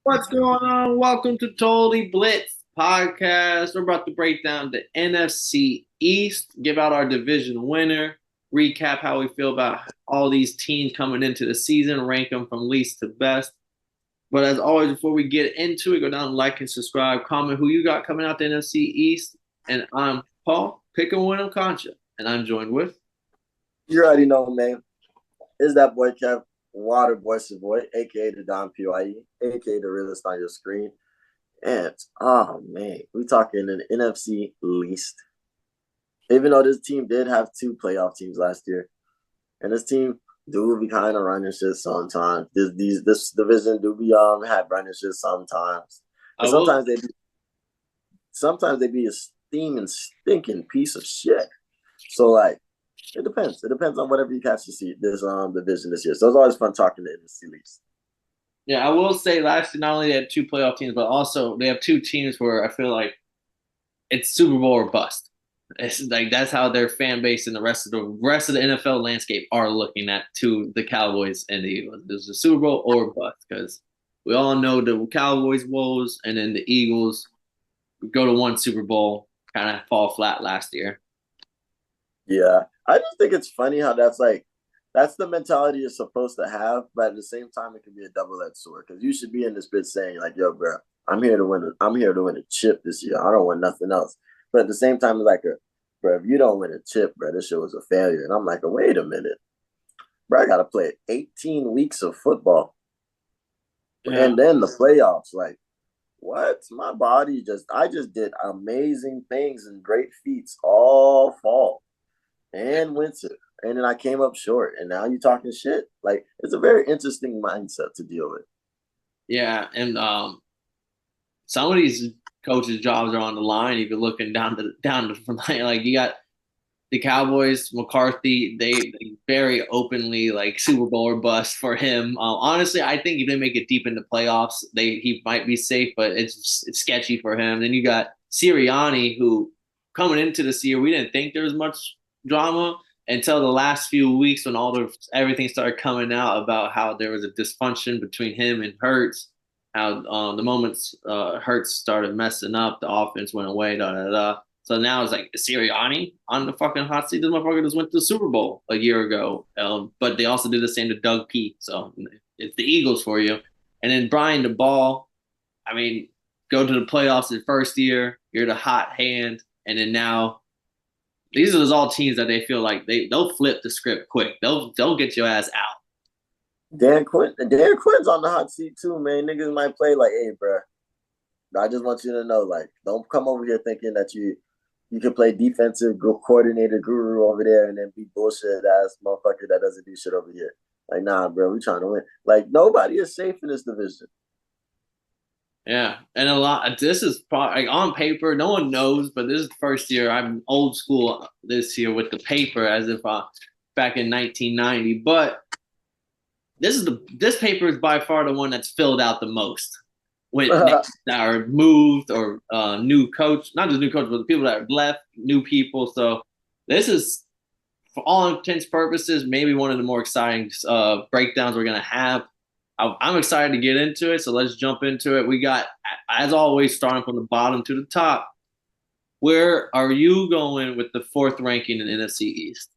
What's going on? Welcome to Totally Blitz podcast. We're about to break down the NFC East, give out our division winner, recap how we feel about all these teams coming into the season, rank them from least to best. But as always, before we get into it, go down and like and subscribe, comment who you got coming out the NFC East. And I'm Paul, pick a win, Concha. And I'm joined with. You already know, man. It's that boy Kev, Water Voice Boy, aka the Don PYE, aka the realest on your screen. And oh man, we talking an NFC least. Even though this team did have two playoff teams last year, and this team do be kind of running shit sometimes. This division do be had running shit sometimes. And sometimes they be a steaming, stinking piece of shit. So like it depends. It depends on whatever you catch to see this division this year. So it's always fun talking to NFC East. Yeah, I will say last year not only they had two playoff teams, but also they have two teams where I feel like it's Super Bowl or bust. It's like that's how their fan base and the rest of the NFL landscape are looking at to the Cowboys and the Eagles. There's a Super Bowl or bust because we all know the Cowboys woes and then the Eagles go to one Super Bowl, kind of fall flat last year. Yeah, I just think it's funny how that's the mentality you're supposed to have, but at the same time, it can be a double-edged sword because you should be in this bitch saying like, "Yo, bro, I'm here to win. I'm here to win a chip this year. I don't want nothing else." But at the same time, it's like, bro, if you don't win a chip, bro, this shit was a failure. And I'm like, wait a minute, bro, I got to play 18 weeks of football, Yeah. and then the playoffs. Like, what? My body I just did amazing things and great feats all fall and winter. And then I came up short. And now you're talking shit. Like, it's a very interesting mindset to deal with. Yeah, and some of these coaches' jobs are on the line. If you're looking down the line, like you got the Cowboys, McCarthy, they very openly like Super Bowl or bust for him. Honestly, I think if they make it deep into playoffs, he might be safe, but it's sketchy for him. Then you got Sirianni, who coming into this year, we didn't think there was much drama until the last few weeks when everything started coming out about how there was a dysfunction between him and Hurts. How the moments Hurts started messing up, the offense went away. Da da da. So now it's like Sirianni on the fucking hot seat. This motherfucker just went to the Super Bowl a year ago. But they also did the same to Doug P. So it's the Eagles for you. And then Brian DeBall, I mean, go to the playoffs the first year. You're the hot hand. And then now these are all teams that they feel like they'll flip the script quick. They'll get your ass out. Dan Quinn's on the hot seat too, man. Niggas might play like, hey, bro, I just want you to know, like, don't come over here thinking that you can play defensive coordinator guru over there and then be bullshit ass motherfucker that doesn't do shit over here. Like, nah, bro, we trying to win. Like, nobody is safe in this division. Yeah, and this is probably like, on paper, no one knows, but this is the first year I'm old school this year with the paper as if back in 1990. But this paper is by far the one that's filled out the most with names that are moved or new coach, not just new coach, but the people that are left, new people. So this is, for all intents purposes, maybe one of the more exciting breakdowns we're gonna have. I'm excited to get into it, so let's jump into it. We got, as always, starting from the bottom to the top. Where are you going with the fourth ranking in NFC East?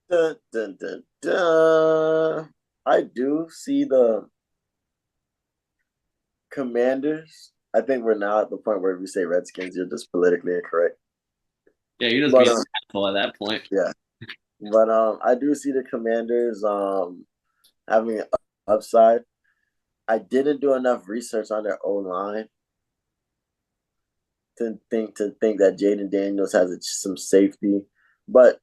Dun, dun, dun, dun. I do see the Commanders. I think we're now at the point where we say Redskins, you're just politically incorrect. Yeah, you're just being asshole at that point. Yeah. But I do see the Commanders having an upside. I didn't do enough research on their O line to think that Jaden Daniels has some safety, but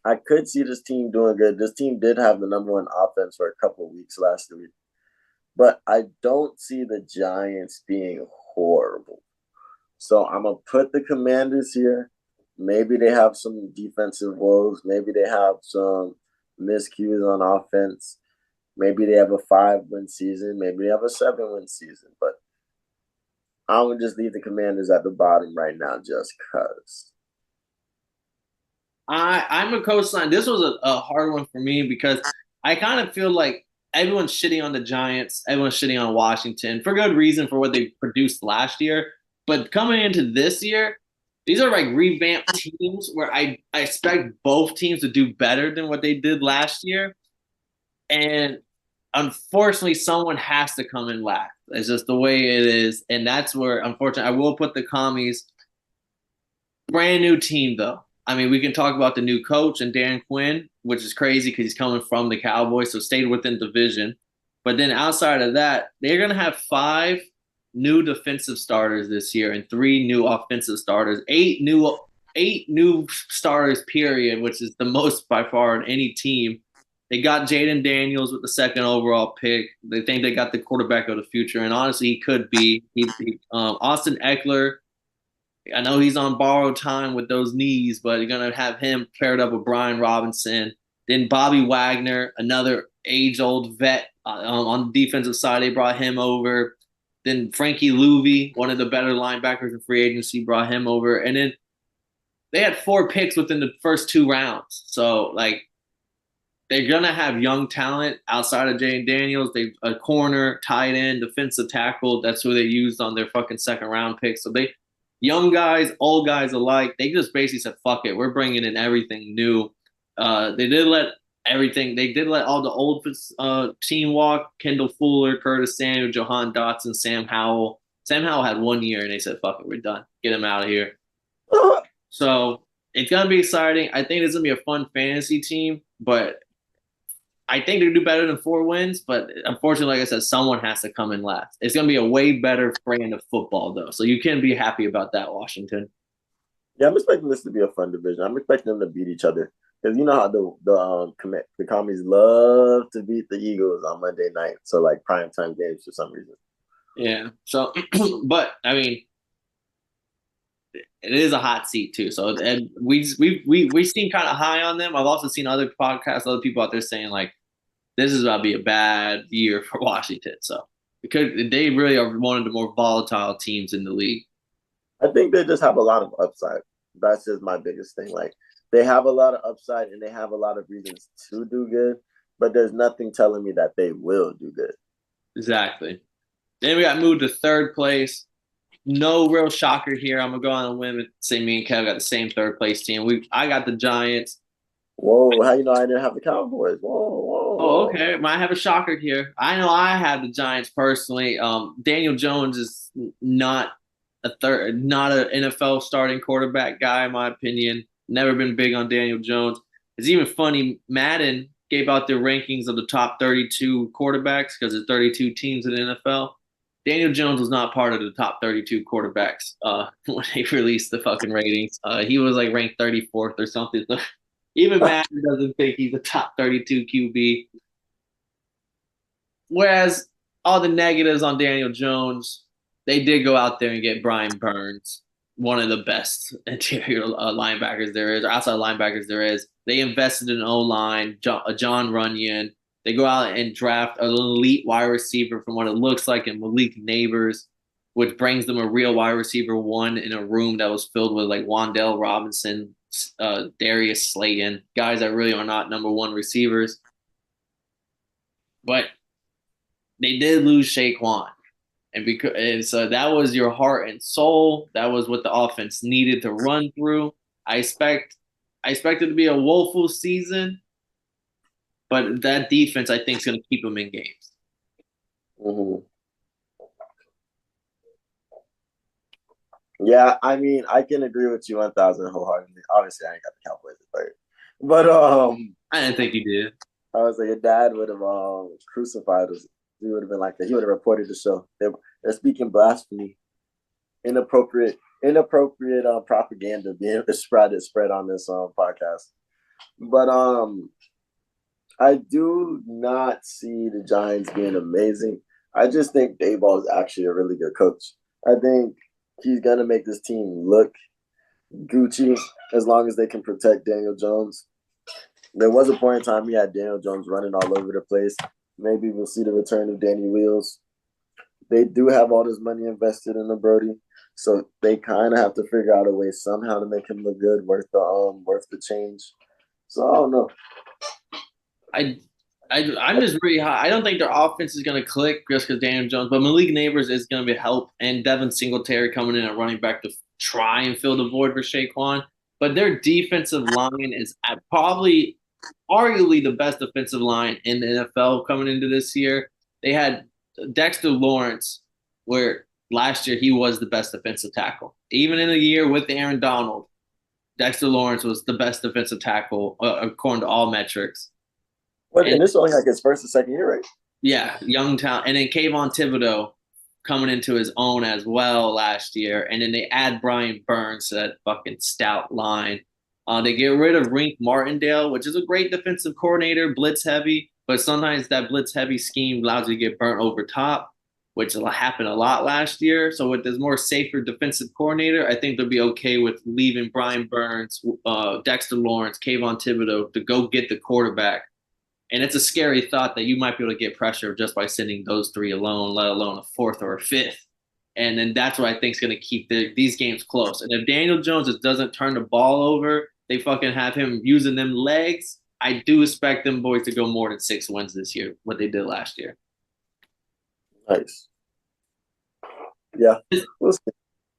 I could see this team doing good. This team did have the number one offense for a couple of weeks last week, but I don't see the Giants being horrible. So I'm gonna put the Commanders here. Maybe they have some defensive woes. Maybe they have some miscues on offense. Maybe they have a 5-win season. Maybe they have a 7-win season. But I'm going to just leave the Commanders at the bottom right now just because. I'm a coastline. This was a hard one for me because I kind of feel like everyone's shitting on the Giants, everyone's shitting on Washington for good reason for what they produced last year. But coming into this year, these are like revamped teams where I expect both teams to do better than what they did last year. And unfortunately, someone has to come in last. It's just the way it is. And that's where, unfortunately, I will put the commies. Brand new team, though. I mean, we can talk about the new coach and Dan Quinn, which is crazy because he's coming from the Cowboys, so stayed within division. But then outside of that, they're going to have 5 new defensive starters this year and 3 new offensive starters, eight new starters, period, which is the most by far in any team. They got Jaden Daniels with the second overall pick. They think they got the quarterback of the future, and honestly, he could be. Austin Eckler, I know he's on borrowed time with those knees, but you're going to have him paired up with Brian Robinson. Then Bobby Wagner, another age-old vet on the defensive side. They brought him over. Then Frankie Louvie, one of the better linebackers in free agency, brought him over. And then they had 4 picks within the first 2 rounds. So, like, they're going to have young talent outside of Jane Daniels. They a corner, tight end, defensive tackle. That's who they used on their fucking second round pick. So they young guys, old guys alike, they just basically said, fuck it. We're bringing in everything new. They did let all the old team walk. Kendall Fuller, Curtis Samuel, Jahan Dotson, Sam Howell. Sam Howell had 1 year and they said, fuck it, we're done. Get him out of here. So it's going to be exciting. I think it's going to be a fun fantasy team, but I think they do better than 4 wins, but unfortunately, like I said, someone has to come in last. It's going to be a way better brand of football, though. So you can be happy about that, Washington. Yeah, I'm expecting this to be a fun division. I'm expecting them to beat each other because you know how the commies love to beat the Eagles on Monday night, so like primetime games for some reason. Yeah. So, but I mean, it is a hot seat too. So, and we seem kind of high on them. I've also seen other podcasts, other people out there saying like, this is about to be a bad year for Washington. So because they really are one of the more volatile teams in the league. I think they just have a lot of upside. That's just my biggest thing. Like they have a lot of upside and they have a lot of reasons to do good, but there's nothing telling me that they will do good. Exactly. Then we got moved to 3rd place. No real shocker here. I'm gonna go on a limb and say me and Kev got the same 3rd place team. I got the Giants. Whoa, how you know I didn't have the Cowboys? Oh, Whoa. okay. Might have a shocker here. I know I have the Giants personally. Daniel Jones is not not an NFL starting quarterback guy, in my opinion. Never been big on Daniel Jones. It's even funny. Madden gave out their rankings of the top 32 quarterbacks because there's 32 teams in the NFL. Daniel Jones was not part of the top 32 quarterbacks when they released the fucking ratings. He was like ranked 34th or something. So even Madden doesn't think he's a top 32 QB. Whereas all the negatives on Daniel Jones, they did go out there and get Brian Burns, one of the best interior linebackers there is, or outside linebackers there is. They invested in O-line, John Runyon. They go out and draft an elite wide receiver from what it looks like in Malik Neighbors, which brings them a real wide receiver 1 in a room that was filled with like Wandale Robinson, Darius Slayton, guys that really are not number 1 receivers. But they did lose Saquon. And so that was your heart and soul. That was what the offense needed to run through. I expect it to be a woeful season, but that defense I think is going to keep them in games. Mm-hmm. Yeah, I mean, I can agree with you 1,000 wholeheartedly. Obviously, I ain't got the Cowboys at third, but I didn't think you did. I was like, your dad would have crucified us. He would have been like that. He would have reported the show. They're speaking blasphemy, inappropriate propaganda being spread on this podcast. But I do not see the Giants being amazing. I just think Dayball is actually a really good coach. I think he's gonna make this team look Gucci as long as they can protect Daniel Jones. There was a point in time he had Daniel Jones running all over the place. Maybe we'll see the return of Danny Wheels. They do have all this money invested in the Brody, so they kind of have to figure out a way somehow to make him look good, worth the change. So I don't know. I I'm just really high. I don't think their offense is going to click just because Daniel Jones, but Malik Neighbors is going to be help, and Devin Singletary coming in at running back to try and fill the void for Saquon. But their defensive line is at probably, arguably, the best defensive line in the NFL coming into this year. They had Dexter Lawrence, where last year he was the best defensive tackle. Even in a year with Aaron Donald, Dexter Lawrence was the best defensive tackle according to all metrics. What? And And this is only like his first or second year, right? yeah, young talent. And then Kayvon Thibodeau coming into his own as well last year. And then they add Brian Burns to that fucking stout line. They get rid of Rink Martindale, which is a great defensive coordinator, blitz heavy, but sometimes that blitz heavy scheme allows you to get burnt over top, which happened a lot last year. So with this more safer defensive coordinator, I think they'll be okay with leaving Brian Burns, Dexter Lawrence, Kayvon Thibodeau to go get the quarterback. And it's a scary thought that you might be able to get pressure just by sending those three alone, let alone a fourth or a fifth. And then that's what I think is going to keep these games close. And if Daniel Jones just doesn't turn the ball over, they fucking have him using them legs. I do expect them boys to go more than 6 wins this year, what they did last year. Nice. Yeah. This, We'll see.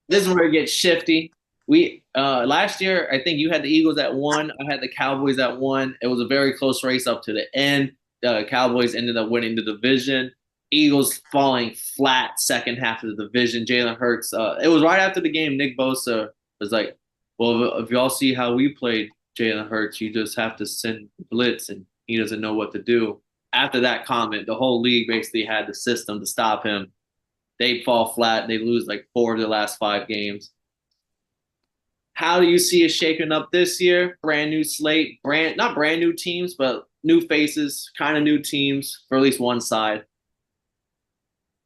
this is where it gets shifty. We last year, I think you had the Eagles at 1. I had the Cowboys at 1. It was a very close race up to the end. The Cowboys ended up winning the division. Eagles falling flat second half of the division. Jalen Hurts. It was right after the game. Nick Bosa was like, "Well, if y'all see how we played Jalen Hurts, you just have to send blitz, and he doesn't know what to do." After that comment, the whole league basically had the system to stop him. They fall flat. They lose like 4 of their last 5 games. How do you see it shaping up this year? Brand new slate, not brand new teams, but new faces, kind of new teams for at least one side.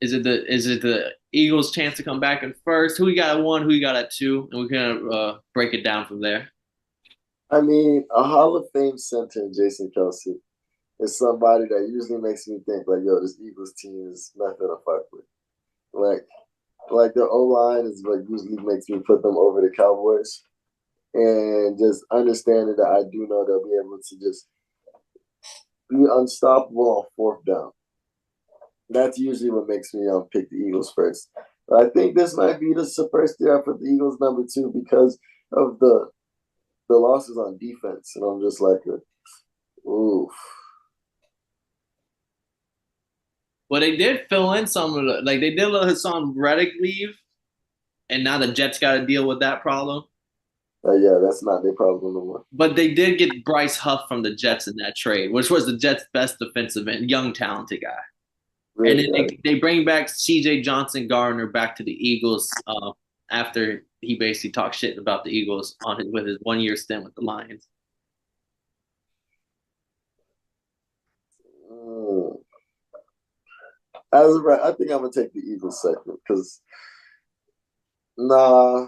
Is it the Eagles' chance to come back in first? Who you got at 1? Who you got at 2? And we can break it down from there. I mean, a Hall of Fame center in Jason Kelsey is somebody that usually makes me think like, yo, this Eagles team is nothing to fuck with. Like their O line is what usually makes me put them over the Cowboys. And just understanding that I do know they'll be able to just be unstoppable on fourth down. That's usually what makes me pick the Eagles first. But I think this might be the first year I put the Eagles number 2 because of the losses on defense. And I'm just like, oof. Well, they did fill in some of the, like they did let Hassan Reddick leave, and now the Jets got to deal with that problem. Yeah, that's not their problem no more. But they did get Bryce Huff from the Jets in that trade, which was the Jets' best defensive and young, talented guy. Really, And then they bring back C.J. Johnson Gardner back to the Eagles after he basically talked shit about the Eagles with his 1-year stint with the Lions. As of right, I think I'm gonna take the Eagles second because nah.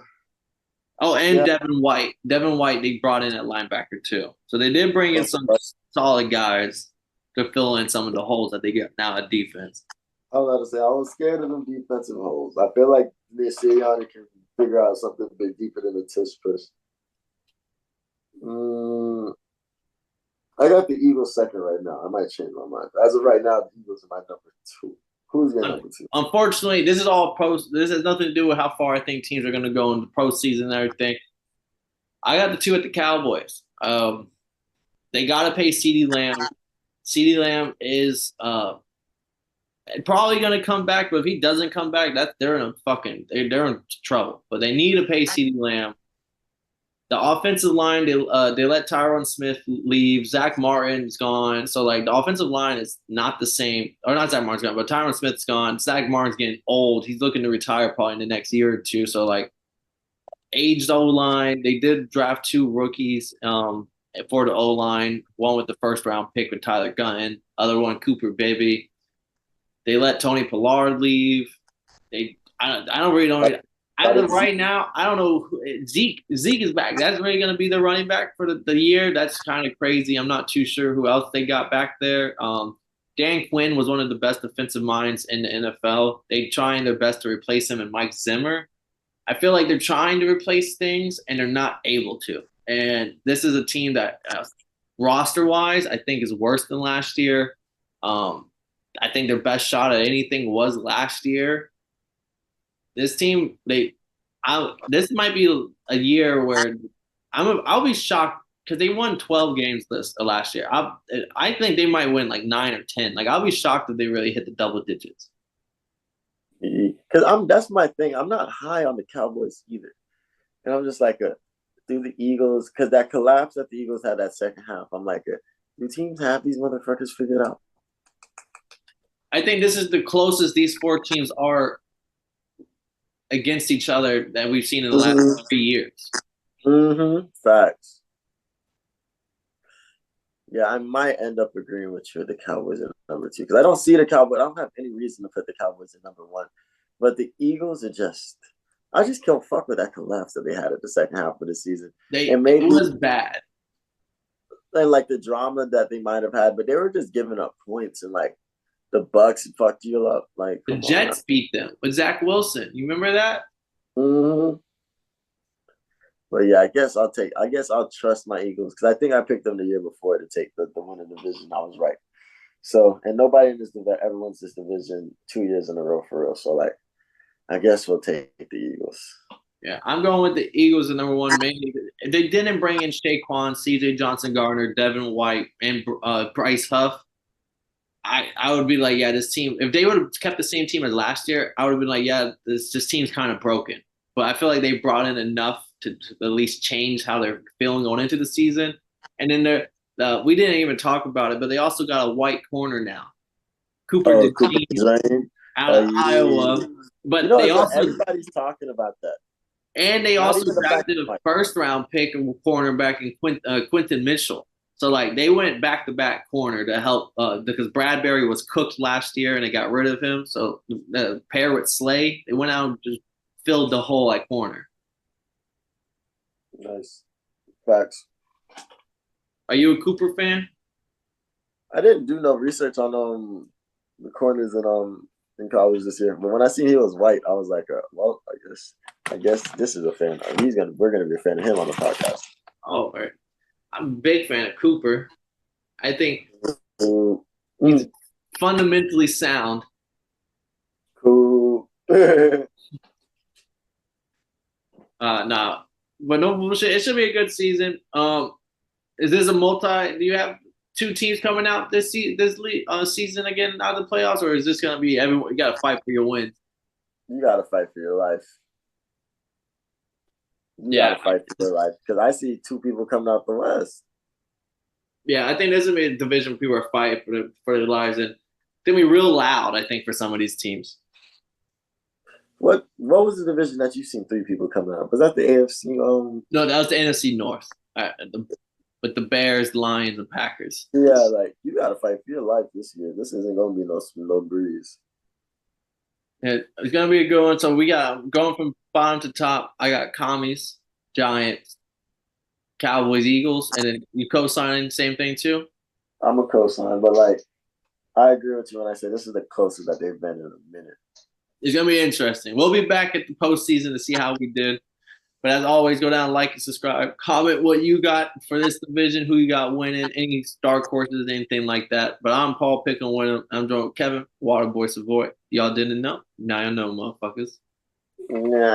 Oh, and Yeah, Devin White. Devin White, they brought in at linebacker too. So they did bring in some solid guys to fill in some of the holes that they get now at defense. I was about to say I was scared of them defensive holes. I feel like this Sirianni can figure out something a bit deeper than the tush push. I got the Eagles second right now. I might change my mind. As of right now, the Eagles are my number 2. Who's your number 2? Unfortunately, this is all post. This has nothing to do with how far I think teams are going to go in the postseason and everything. I got the 2 at the Cowboys. They got to pay CeeDee Lamb. CeeDee Lamb is probably going to come back, but if he doesn't come back, they're in trouble. But they need to pay CeeDee Lamb. The offensive line, they let Tyron Smith leave. Zach Martin's gone. So, like, the offensive line is not the same. Or not Zach Martin's gone, but Tyron Smith's gone. Zach Martin's getting old. He's looking to retire probably in the next year or 2. So, like, aged O-line. They did draft 2 rookies for the O-line. One with the first-round pick with Tyler Gunton. Other one, Cooper Baby. They let Tony Pollard leave. I don't really know. As of right now, I don't know. Zeke is back. That's really going to be the running back for the year. That's kind of crazy. I'm not too sure who else they got back there. Dan Quinn was one of the best defensive minds in the NFL. They're trying their best to replace him and Mike Zimmer. I feel like they're trying to replace things, and they're not able to. And this is a team that, roster-wise, I think is worse than last year. Um, I think their best shot at anything was last year. This team, this might be a year where I'll be shocked because they won 12 games this last year. I think they might win like 9 or 10. Like I'll be shocked if they really hit the double digits. Because that's my thing. I'm not high on the Cowboys either, and I'm just like through the Eagles because that collapse that the Eagles had that second half. I'm like, do teams have these motherfuckers figured out? I think this is the closest these four teams are against each other that we've seen in the last 3 years. Facts. Yeah, I might end up agreeing with you. The Cowboys at number two because I don't see the Cowboys. I don't have any reason to put the Cowboys at number one, but the Eagles are just. I just can't fuck with that collapse that they had at the second half of the season. It was bad. And like the drama that they might have had, but they were just giving up points and like the Bucks fucked you up. Like the Jets beat them with Zach Wilson. You remember that? Mm-hmm. But yeah, I guess I'll trust my Eagles because I think I picked them the year before to take the win in the division. I was right. So and nobody in this division ever wins this division 2 years in a row for real. So like, I guess we'll take the Eagles. Yeah, I'm going with the Eagles at number one. Mainly, they didn't bring in Saquon, C.J. Johnson-Gardner, Devin White, and Bryce Huff. I would be like, yeah, this team. If they would have kept the same team as last year, I would have been like, yeah, this team's kind of broken. But I feel like they brought in enough to at least change how they're feeling going into the season. And then we didn't even talk about it, but they also got a white corner now, Cooper DeJean out of Iowa. But they also everybody's talking about that. And they also drafted a first-round pick and cornerback in Quinton Mitchell. So, like, they went back-to-back corner to help because Bradbury was cooked last year and they got rid of him. So, pair with Slay, they went out and just filled the hole at corner. Nice. Facts. Are you a Cooper fan? I didn't do no research on the corners in college this year, but when I seen he was white, I was like, well, I guess this is a fan. We're gonna be a fan of him on the podcast. Oh, right. I'm a big fan of Cooper. I think he's fundamentally sound. Cool. Nah, but no bullshit. It should be a good season. Is this a multi? Do you have two teams coming out this season again out of the playoffs, or is this gonna be everyone? You gotta fight for your wins. You gotta fight for your life. You gotta fight for your life because I see two people coming out the West. Yeah, I think this is a division people are fighting for their lives, and it's gonna be real loud. I think for some of these teams. What was the division that you've seen three people coming out? Was that the AFC? No, that was the NFC North. With the Bears, Lions, and Packers. Yeah, like you gotta fight for your life this year. This isn't gonna be no breeze. Yeah, it's gonna be a good one. So we got going from bottom to top. I got Commies, Giants, Cowboys, Eagles, and then you co-signing same thing too. I'm a co-sign, but like I agree with you when I say this is the closest that they've been in a minute. It's gonna be interesting. We'll be back at the postseason to see how we did. But as always, go down, like, and subscribe. Comment what you got for this division, who you got winning, any dark horses, anything like that. But I'm Paul picking winning. I'm joined with Kevin, Waterboy Savoy. Y'all didn't know. Now you know, motherfuckers. Yeah.